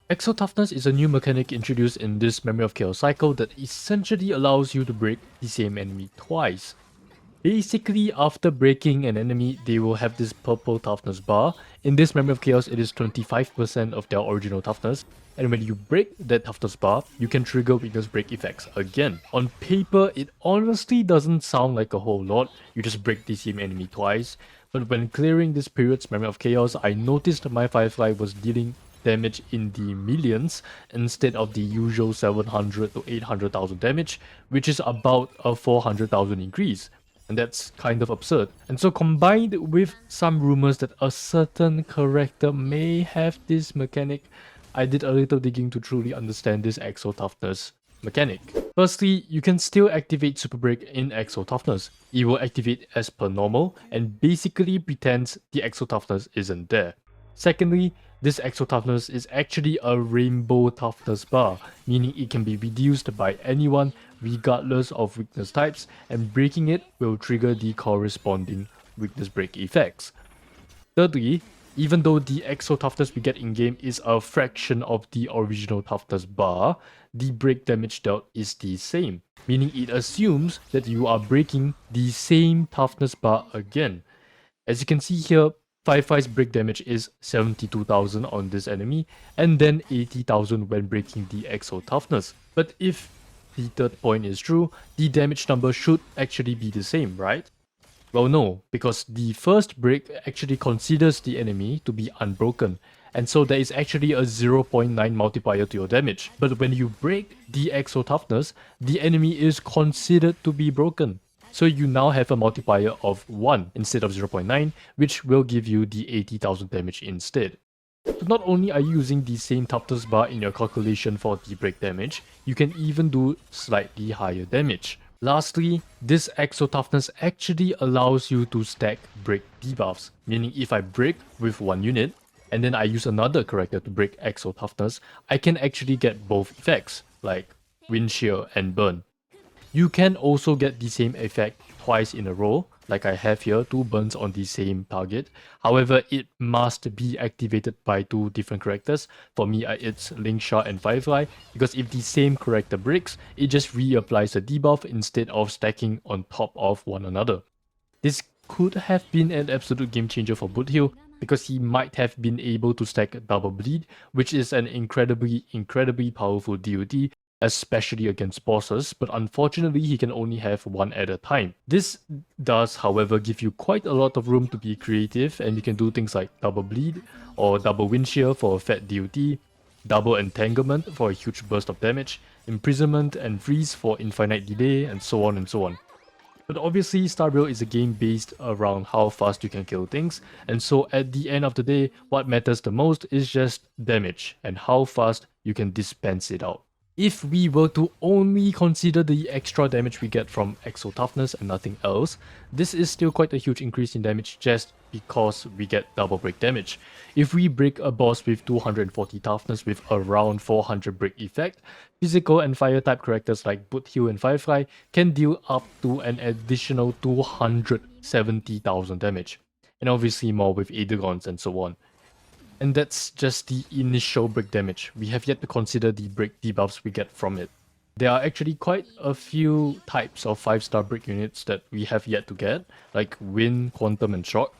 Exo Toughness is a new mechanic introduced in this Memory of Chaos cycle that essentially allows you to break the same enemy twice. Basically, after breaking an enemy, they will have this purple toughness bar. In this Memory of Chaos, it is 25% of their original toughness. And when you break that toughness bar, you can trigger weakness break effects again. On paper, it honestly doesn't sound like a whole lot. You just break the same enemy twice. But when clearing this period's Memory of Chaos, I noticed my Firefly was dealing damage in the millions instead of the usual 700 to 800,000 damage, which is about a 400,000 increase. And that's kind of absurd. And so combined with some rumors that a certain character may have this mechanic, I did a little digging to truly understand this Exo Toughness mechanic. Firstly, you can still activate Super Break in Exo Toughness. It will activate as per normal and basically pretends the Exo Toughness isn't there. Secondly, this Exo Toughness is actually a rainbow toughness bar, meaning it can be reduced by anyone regardless of weakness types, and breaking it will trigger the corresponding weakness break effects. Thirdly, even though the Exo Toughness we get in-game is a fraction of the original toughness bar, the break damage dealt is the same, meaning it assumes that you are breaking the same toughness bar again. As you can see here, Firefly's break damage is 72,000 on this enemy, and then 80,000 when breaking the Exo Toughness. But if the third point is true, the damage number should actually be the same, right? Well, no, because the first break actually considers the enemy to be unbroken, and so there is actually a 0.9 multiplier to your damage. But when you break the Exo Toughness, the enemy is considered to be broken. So you now have a multiplier of 1 instead of 0.9, which will give you the 80,000 damage instead. So not only are you using the same toughness bar in your calculation for the break damage, you can even do slightly higher damage. Lastly, this Exo Toughness actually allows you to stack break debuffs, meaning if I break with one unit, and then I use another character to break Exo Toughness, I can actually get both effects, like Wind Shear and Burn. You can also get the same effect twice in a row, like I have here, 2 burns on the same target. However, it must be activated by 2 different characters. For me, it's Linkshot and Firefly, because if the same character breaks, it just reapplies a debuff instead of stacking on top of one another. This could have been an absolute game changer for Boothill, because he might have been able to stack Double Bleed, which is an incredibly powerful DoD, especially against bosses, but unfortunately he can only have one at a time. This does, however, give you quite a lot of room to be creative, and you can do things like Double Bleed or Double Wind Shear for a fat DoT, Double Entanglement for a huge burst of damage, Imprisonment and Freeze for infinite delay, and so on and so on. But obviously, Star Rail is a game based around how fast you can kill things, and so at the end of the day, what matters the most is just damage and how fast you can dispense it out. If we were to only consider the extra damage we get from Exo Toughness and nothing else, this is still quite a huge increase in damage just because we get double break damage. If we break a boss with 240 toughness with around 400 break effect, physical and fire type characters like Boothill and Firefly can deal up to an additional 270,000 damage, and obviously more with Aedagons and so on. And that's just the initial break damage. We have yet to consider the break debuffs we get from it. There are actually quite a few types of 5-star break units that we have yet to get, like Wind, Quantum, and Shock.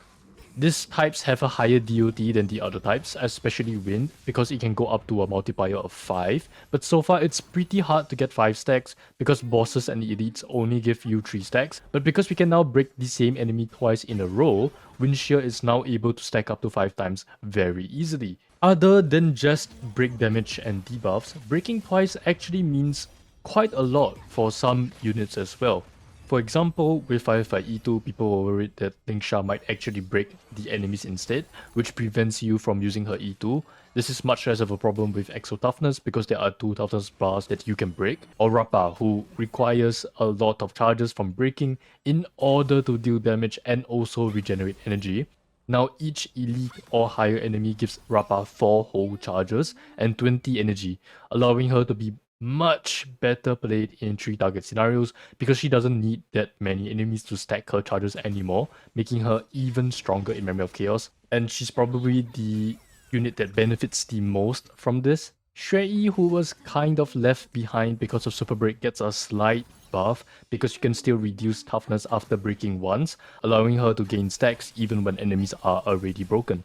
These types have a higher DoT than the other types, especially Wind, because it can go up to a multiplier of 5, but so far it's pretty hard to get 5 stacks because bosses and elites only give you 3 stacks, but because we can now break the same enemy twice in a row, Wind Shear is now able to stack up to 5 times very easily. Other than just break damage and debuffs, breaking twice actually means quite a lot for some units as well. For example, with Firefly E2, people were worried that Linkshot might actually break the enemies instead, which prevents you from using her E2. This is much less of a problem with Exo Toughness because there are 2 toughness bars that you can break, or Rappa, who requires a lot of charges from breaking in order to deal damage and also regenerate energy. Now each elite or higher enemy gives Rappa 4 whole charges and 20 energy, allowing her to be much better played in 3 target scenarios because she doesn't need that many enemies to stack her charges anymore, making her even stronger in Memory of Chaos. And she's probably the unit that benefits the most from this. Shui, who was kind of left behind because of Super Break, gets a slight buff because you can still reduce toughness after breaking once, allowing her to gain stacks even when enemies are already broken.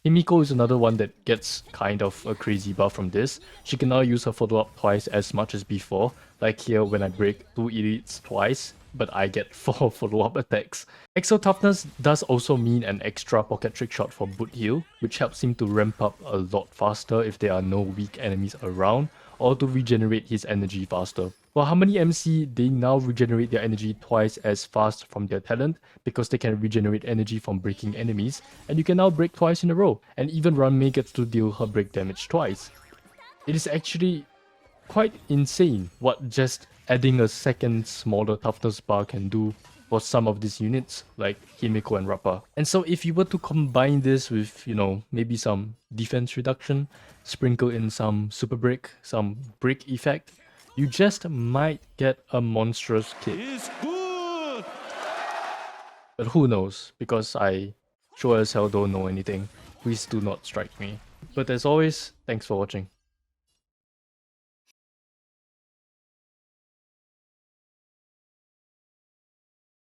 Himiko is another one that gets kind of a crazy buff from this. She can now use her follow-up twice as much as before, like here when I break 2 elites twice, but I get 4 follow-up attacks. Exo Toughness does also mean an extra pocket trick shot for boot heal, which helps him to ramp up a lot faster if there are no weak enemies around, or to regenerate his energy faster. For Harmony MC, they now regenerate their energy twice as fast from their talent because they can regenerate energy from breaking enemies, and you can now break twice in a row, and even Ranmei gets to deal her break damage twice. It is actually quite insane what just adding a second smaller toughness bar can do for some of these units like Himiko and Rappa. And so if you were to combine this with, maybe some defense reduction, sprinkle in some super break, some break effect, you just might get a monstrous kick. But who knows, because I sure as hell don't know anything. Please do not strike me. But as always, thanks for watching.